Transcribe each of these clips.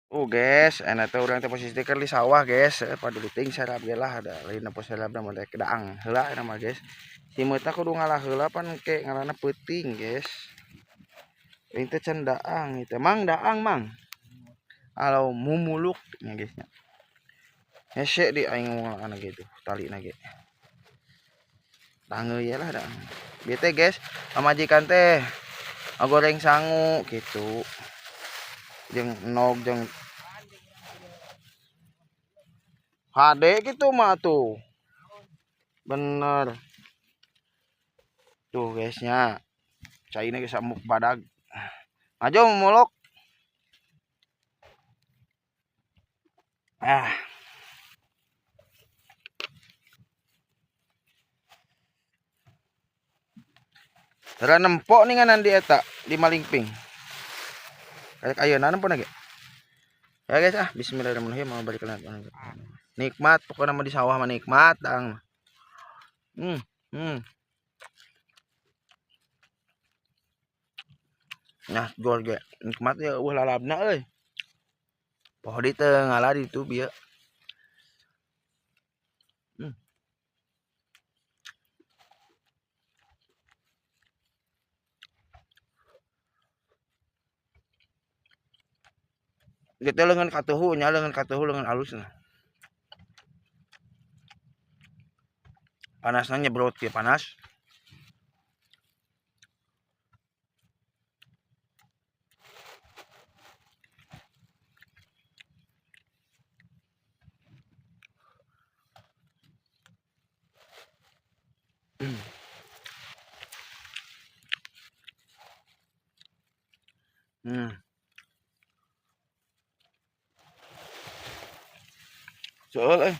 Guys, enak tuh orang teh posisi keur di sawah guys. Padu ting sarap ge lah ada lain apa sarap da model kedaang heula nama guys. Si meuta kudu ngalah heula pan ke ngaranna peuting guys. Ini teh can daang itu. Mang daang mang. Alau mumuluk nya guys nya. Hese di aing ngomong gitu tali na ge. Tangeuy lah da. Bieu teh guys, pamajikan teh goreng sangu gitu. Jeung nog jeung HD gitu mah tuh. Bener. Tuh guysnya. Caina geus samuk badag. Ajo muluk. Tara nempok ninganan di eta di Malingping. Kayak ayeuna nempok ge. Ya guys bismillahirrahmanirrahim mau balik lagi. Nikmat pokoknya mah di sawah mah nikmat dang. Nah, gol ge nikmat ya lalabna euy. Poho di teu ngalah di itu bieu. Gitu leungeun katuhu nya leungeun katuhu leungeun alusna. Panasna nyebrot ge panas. Seueul euy.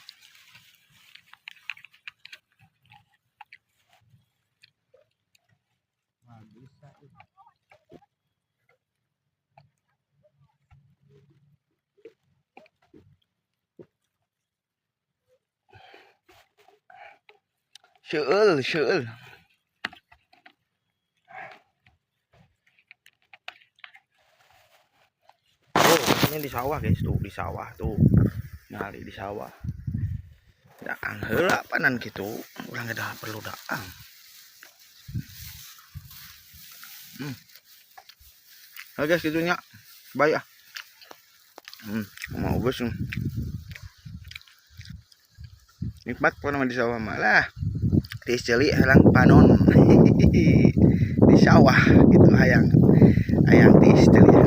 Seueul. Ini di sawah guys tuh, di sawah tuh. Ngali di sawah. Daang heula panan gitu. Urang geus perlu daang. Guys gitunya. Bye ah. Mau geus. Nikmat pokona di sawah malah. Tis ceuli halang panon. Di sawah gitu hayang tis ceuli